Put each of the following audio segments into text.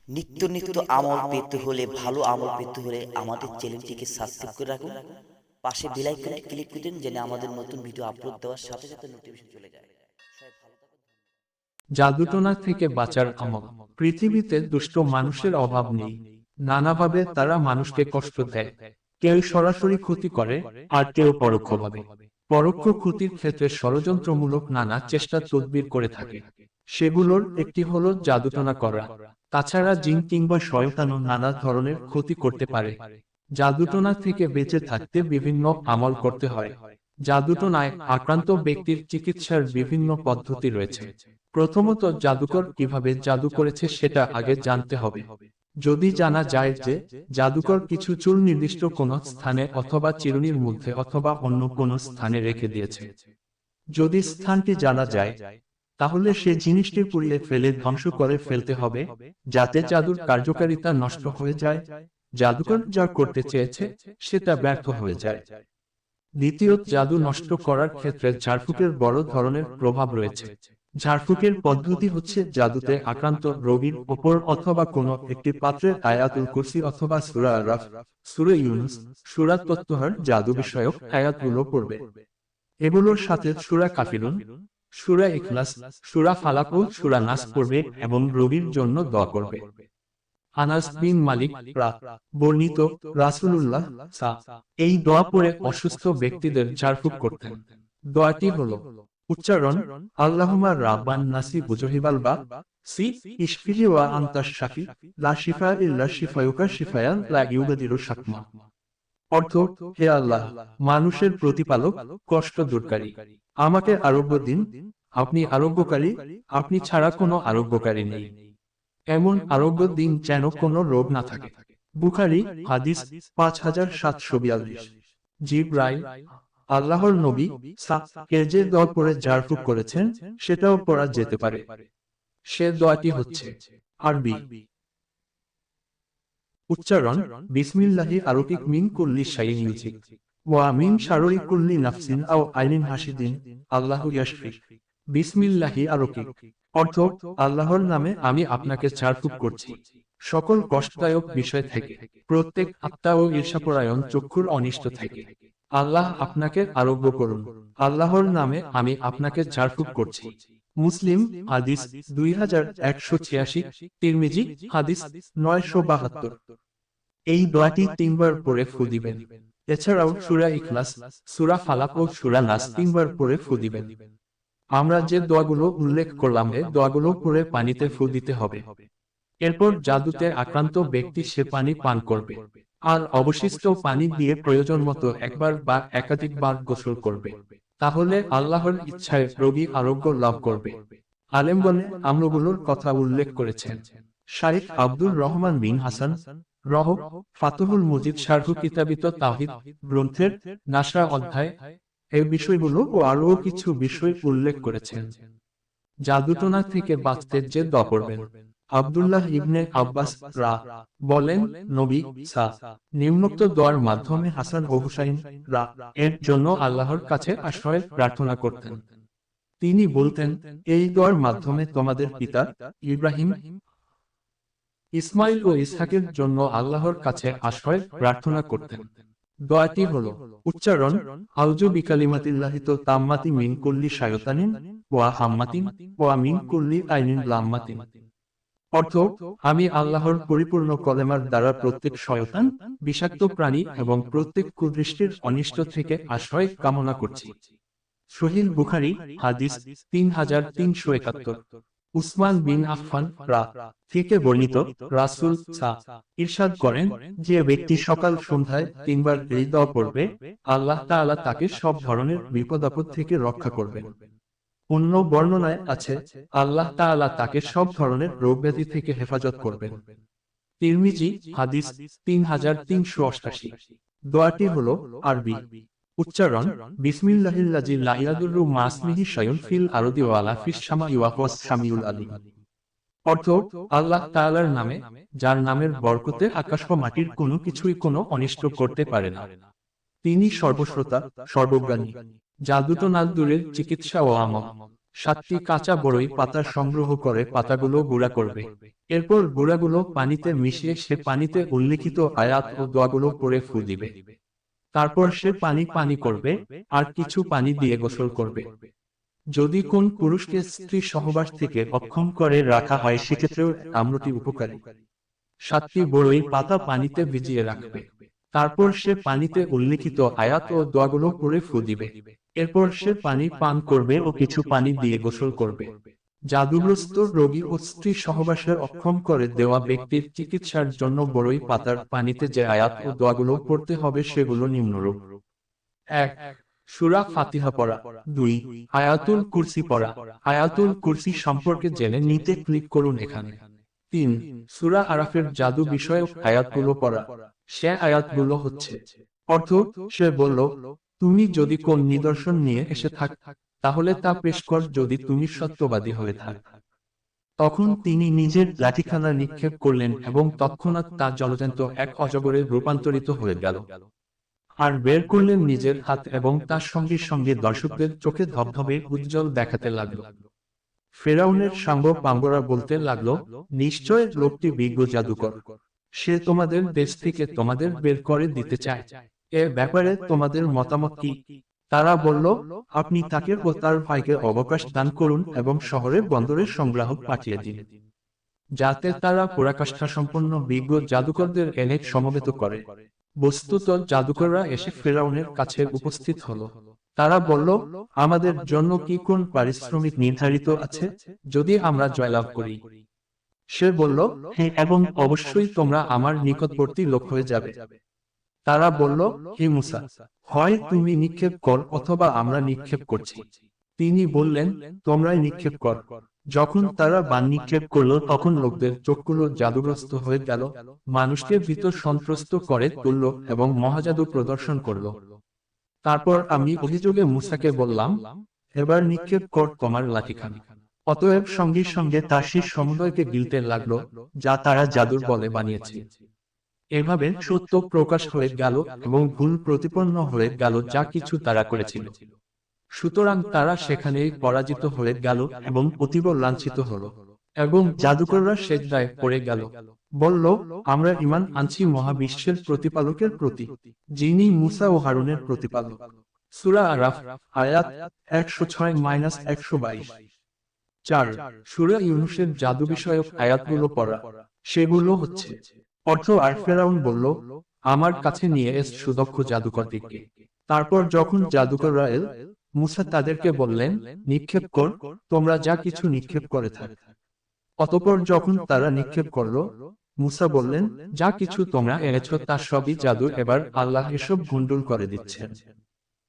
নিত্য নিত্য আমল পেতে হলে, ভালো আমল পেতে হলে আমাদের চ্যানেলটিকে সাবস্ক্রাইব করে রাখুন। পাশে বেল আইকনে ক্লিক করে দিন যেন আমাদের নতুন ভিডিও আপলোড দেওয়ার সাথে সাথে নোটিফিকেশন চলে যায়। সবাই ভালো থাকুন। জাদুটোনা থেকে বাঁচার আমল। পৃথিবীতে দুষ্ট মানুষের অভাব নেই। নানাভাবে তারা মানুষকে কষ্ট দেয়। কেউ সরাসরি ক্ষতি করে, আর কেউ পরোক্ষভাবে। পরোক্ষ ক্ষতির ক্ষেত্রে ষড়যন্ত্রমূলক নানা চেষ্টা তদবির করে থাকে। সেগুলোর একটি হলো জাদুটোনা করা। তাছাড়া জিন কিংবা শয়তানও নানা ধরনের ক্ষতি করতে পারে। জাদুটোনা থেকে বেঁচে থাকতে বিভিন্ন আমল করতে হয়। জাদুটোনায় আক্রান্ত ব্যক্তির চিকিৎসার বিভিন্ন পদ্ধতি রয়েছে। প্রথমত, জাদুকর কিভাবে জাদু করেছে সেটা আগে জানতে হবে। যদি জানা যায় যে জাদুকর কিছু চুল নির্দিষ্ট কোনো স্থানে অথবা চিরুনির মধ্যে অথবা অন্য কোনো স্থানে রেখে দিয়েছে, যদি স্থানটি জানা যায়, তাহলে সে জিনিসটি পুড়িয়ে ফেলে ধ্বংস করে ফেলতে হবে, যাতে জাদুর কার্যকারিতা নষ্ট হয়ে যায়, জাদুকর যা করতে চেয়েছে সেটা ব্যর্থ হয়ে যায়। দ্বিতীয়ত, জাদু নষ্ট করার ক্ষেত্রে ঝাড়ফুঁকের বড় ধরনের প্রভাব রয়েছে। ঝাড়ফুঁকের পদ্ধতি হচ্ছে জাদুতে আক্রান্ত রোগীর ওপর অথবা কোনো একটি পাত্রে আয়াতুল কুরসি অথবা সূরা আরাফ, সূরা ইউনূস, সূরা তত্ত্বহার জাদু বিষয়ক আয়াতগুলো পড়বে। এগুলোর সাথে সূরা কাফিরুন, সূরা ইখলাস, সূরা ফালাক ও সূরা নাস পড়বে এবং রোগীর জন্য দোয়া করবে। আনাস বিন মালিক বর্ণিত, রাসূলুল্লাহ এই দোয়া পড়ে অসুস্থ ব্যক্তিদের ঝাড়ফুঁক করতেন। দোয়াটি হলো উচ্চারণ: আল্লাহুম্মা রাব্বান নাসি বুজহিবাল বা সি ইশফিহি ওয়া আনতাশ শাফি লা শিফা ইল্লা শিফাউকা শিফায়ান লা ইউগাদিরু শাকমা। অর্থ: হে আল্লাহ, মানুষের প্রতিপালক, কষ্ট দূরকারী, আমাকে আরোগ্য দিন। আপনি আরোগ্যকারী, আপনি ছাড়া কোনো আরোগ্যকারী নেই। এমন আরোগ্য দিন যেন কোনো রোগ না থাকে। বুখারী হাদিস 5742। জিবরাইল আল্লাহর নবী কে যে দোয়া পড়ে ঝাড়ফুঁক করেছেন সেটাও পড়া যেতে পারে। সে দোয়াটি হচ্ছে আরবি উচ্চারণ: বিসমিল্লাহি আরকিক মিন কুল্লি শাইইন ইউজিক ওয়া মিন শাররি কুল্লি নাফসিন আও আইনিন হাসিদিন আল্লাহু ইয়াশফিক। বিসমিল্লাহি আরকিক অর্থ: আল্লাহর নামে আমি আপনাকে ঝাড়ফুঁক করছি সকল কষ্টদায়ক বিষয় থেকে, প্রত্যেক আত্মা ও ঈর্ষাপরায়ণ চক্ষুর অনিষ্ট থেকে। আল্লাহ আপনাকে আরোগ্য করুন। আল্লাহর নামে আমি আপনাকে ঝাড়ফুঁক করছি। মুসলিম হাদিস 2186, তিরমিজি হাদিস 972। এই দোয়াটি 3 বার পড়ে ফু দিবেন। এছাড়াও সূরা ইখলাস, সূরা ফালাক ও সূরা নাস 3 বার পড়ে ফু দিবেন। আমরা যে দোয়াগুলো উল্লেখ করলাম, এই দোয়াগুলো পড়ে পানিতে ফু দিতে হবে। এরপর জাদুতে আক্রান্ত ব্যক্তি সে পানি পান করবে, আর অবশিষ্ট পানি দিয়ে প্রয়োজন মতো একবার বা একাধিকবার গোসল করবে। তাহলে আল্লাহর ইচ্ছায় রোগী আরোগ্য লাভ করবে। আলেমগণে আমলগুলোর কথা উল্লেখ করেছেন। শাইখ আব্দুর রহমান বিন হাসান ফাতহুল মুজিদ শারহু কিতাবিত তাওহীদ গ্রন্থের নাশরা অধ্যায় এই বিষয়গুলো ও আরও কিছু বিষয় উল্লেখ করেছেন। জাদুটোনা থেকে বাঁচতে যে দোয়া পড়বেন। আব্দুল্লাহ ইবনে আব্বাস বলেন, নবী নিম্নোক্ত দোয়ার মাধ্যমে হাসান ও হুসাইন এর জন্য আল্লাহর কাছে আশ্রয় প্রার্থনা করতেন। তিনি বলতেন, এই দোয়ার মাধ্যমে তোমাদের পিতা ইব্রাহিম, ইসমাইল ও ইসহাকের জন্য আল্লাহর কাছে আশ্রয় প্রার্থনা করতেন। দোয়াটি হলো উচ্চারণ: আউযু বিকালিমাতিল্লাহি তাম্মাতি মিন কুল্লি শায়তানিন ওয়া হাম্মাতিন ওয়া মিন কুল্লি আইনিন লাম্মাতিন। অর্থ: আমি আল্লাহর পরিপূর্ণ কলেমার দ্বারা প্রত্যেক শয়তান, বিষাক্ত প্রাণী এবং প্রত্যেক কুদৃষ্টির অনিষ্ট থেকে আশ্রয় কামনা করছি। সহিহ বুখারী হাদিস 3371। উসমান বিন আফফান থেকে বর্ণিত, রাসূল ইরশাদ করেন, যে ব্যক্তি সকাল সন্ধ্যায় 3 বার এই দোয়া পড়বে, আল্লাহ তাআলা তাকে সব ধরনের বিপদ আপদ থেকে রক্ষা করবেন। অন্য বর্ণনায় আছে, আল্লাহ তাআলা তাকে সব ধরনের রোগ ব্যাধি থেকে হেফাজত করবেন। তিরমিজি হাদিস 3388। দোয়াটি হলো আরবি উচ্চারণ: বিসমিল্লাহিল্লাযী লা ইয়াদুররু মা ইসমিহি শাইউন ফিল আরদি ওয়ালা ফিস সামাই ওয়া হুয়াস সামিউল আলীম। অর্থ: আল্লাহ তাআলার নামে, যার নামের বরকতে আকাশ ও মাটির কোনো কিছুই কোনো অনিষ্ট করতে পারে না। তিনি সর্বশ্রোতা, সর্বজ্ঞানী। জাদুটোনা দূরের চিকিৎসা ও আমল। 7টি কাঁচা বড়ই পাতা সংগ্রহ করে পাতাগুলো গুঁড়া করবে। এরপর গুঁড়াগুলো পানিতে মিশিয়ে সে পানিতে উল্লিখিত আয়াত ও দোয়াগুলো পড়ে ফু দিবে। তারপর সে পানি পানি করবে আর কিছু পানি দিয়ে গোসল করবে। যদি কোন পুরুষকে স্ত্রী সহবাস থেকে অক্ষম করে রাখা হয় সেক্ষেত্রেও আমলটি উপকারী। 7টি বড়ই পাতা পানিতে ভিজিয়ে রাখবে। তারপর সে পানিতে উল্লিখিত আয়াত ও দোয়াগুলো পড়ে ফু দিবে। এরপর সে পানি পান করবে ও কিছু পানি দিয়ে গোসল করবে। জাদুগ্রস্ত রোগী ও স্ত্রী সহবাসের অক্ষম করে দেওয়া ব্যক্তির চিকিৎসার জন্য বড়ই পাতার পানিতে যে আয়াত ও দোয়াগুলো পড়তে হবে সেগুলো নিম্নরূপ: 1. সূরা ফাতিহা পড়া। 2. আয়াতুল কুরসি পড়া। আয়াতুল কুরসি সম্পর্কে জেনে নিতে ক্লিক করুন এখানে। 3. সূরা আরাফের জাদু বিষয়ক আয়াতগুলো পড়া। সে আয়াতগুলো হচ্ছে: অর্থ: সে বলল, তুমি যদি কোন নিদর্শন নিয়ে এসে থাক তাহলে তা পেশ কর যদি তুমি সত্যবাদী হয়ে থাক। তখন তিনি নিজের লাঠিখানা নিক্ষেপ করলেন এবং তৎক্ষণাৎ তা জলজ্যান্ত এক অজগরে রূপান্তরিত হয়ে গেল। আর বের করলেন নিজের হাত এবং তার সঙ্গে সঙ্গে দর্শকদের চোখে ধবধবে উজ্জ্বল দেখাতে লাগলো। ফেরাউনের সাঙ্গ পাঙ্গরা বলতে লাগলো, নিশ্চয় লোকটি বিজ্ঞ জাদুকর। সে তোমাদের দেশ থেকে তোমাদের বের করে দিতে চায়। এ ব্যাপারে তোমাদের মতামত কি? তারা বলল, আপনি তাকে ও তার ভাইকে অবকাশ দান করুন এবং শহরের বন্দরে সংগ্রাহক পাঠিয়ে দিন, যাতে তারা পরাকাষ্ঠা সম্পন্ন বিজ্ঞ জাদুকরদের এনে সমবেত করে। বস্তুত জাদুকররা এসে ফেরাউনের কাছে উপস্থিত হলো। তারা বলল, আমাদের জন্য কি কোন পারিশ্রমিক নির্ধারিত আছে যদি আমরা জয়লাভ করি? সে বলল, হ্যাঁ, এবং অবশ্যই তোমরা আমার নিকটবর্তী লোক হয়ে যাবে। তারা বলল, হে মূসা, হয় তুমি নিক্ষেপ কর অথবা আমরা নিক্ষেপ করছি। তিনি বললেন, তোমরাই নিক্ষেপ কর। যখন তারা বান নিক্ষেপ করল তখন লোকদের চোখগুলো জাদুগ্রস্ত হয়ে গেল, মানুষকে ভীত সন্ত্রস্ত করে তুলল এবং মহাজাদু প্রদর্শন করল। তারপর আমি অভিযোগে মূসাকে বললাম, এবার নিক্ষেপ কর তোমার লাঠিখানা। অতএব সঙ্গে সঙ্গে তা সেই সমুদয়কে গিলতে লাগলো যা তারা জাদুর বলে বানিয়েছে। এভাবে সত্য প্রকাশ হয়ে গেল এবং ভুল প্রতিপন্ন হয়ে গেল যা কিছু তারা করেছিল। সুতরাং তারা সেখানেই পরাজিত হয়ে গেল এবং অতীব লাঞ্ছিত হলো। এবং জাদুকররা সেজদায় পড়ে গেল, বলল, আমরা ঈমান আনছি মহাবিশ্বের প্রতিপালকের প্রতি, যিনি মূসা ও হারুনের প্রতিপালক। সূরা আরাফ, আয়াত 106-122। 4. সূরা ইউনূসের জাদু বিষয়ক আয়াতগুলো পড়া। সেগুলো হচ্ছে: অর্থ: আর ফেরাউন বলল, আমার কাছে নিয়ে এস সুদক্ষ জাদুকরদিগকে। তারপর যখন জাদুকররা এল, মূসা তাদেরকে বললেন, নিক্ষেপ কর, তোমরা যা কিছু নিক্ষেপ করে থাক। অতঃপর যখন তারা নিক্ষেপ করল, মূসা বললেন, যা কিছু তোমরা এনেছ তা সবই জাদু, এবার আল্লাহ এসব ভণ্ডুল করে দিচ্ছেন।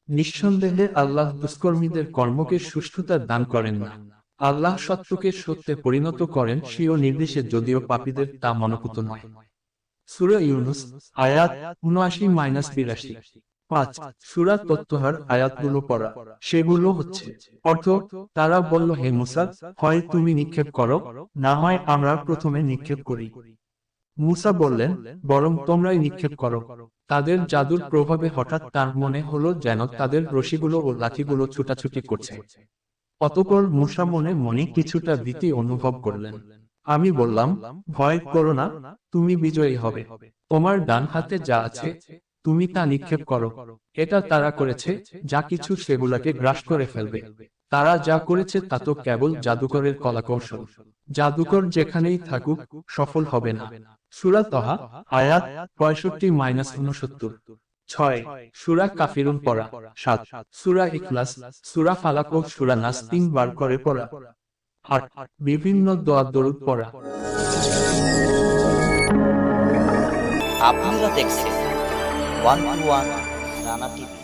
নিঃসন্দেহে আল্লাহ দুষ্কর্মীদের কর্মকে সুষ্ঠুতা দান করেন না। আল্লাহ সত্যকে সত্যে পরিণত করেন স্বীয় নির্দেশে, যদিও পাপীদের তা মনোপুত নয়। সূরা ইউনূস, আয়াত ৭৯-৮২। 5. সূরা তত্ত্বহার আয়াতগুলো পড়া। সেগুলো হচ্ছে: অর্থ: তারা বলল, হে মূসা, হয় তুমি নিক্ষেপ করো, না হয় আমরা প্রথমে নিক্ষেপ করি। মূসা বললেন, বরং তোমরাই নিক্ষেপ করো। তাদের জাদুর প্রভাবে হঠাৎ তার মনে হলো যেন তাদের রশিগুলো ও লাঠিগুলো ছুটাছুটি করছে। অতঃপর মূসা মনে মনে কিছুটা ভীতি অনুভব করলেন। আমি বললাম, ভয় করো না, তুমি বিজয়ী হবে। তোমার ডান হাতে যা আছে তুমি তা নিক্ষেপ করো। এটা তারা করেছে যা কিছু সেগুলাকে গ্রাস করে ফেলবে। তারা যা করেছে তা তো কেবল জাদুকরের কলাকৌশল। জাদুকর যেখানেই থাকুক সফল হবে না। সূরা তহা, আয়াত 65-69। 6. সূরা কাফিরুন পড়া। 7. সূরা ইখলাস, সূরা ফালাক ও সূরা নাস 3 বার করে পড়া। 8. বিভিন্ন দোয়া দরুদ পড়া। আপনারা দেখছেন 121 রানা টিভি।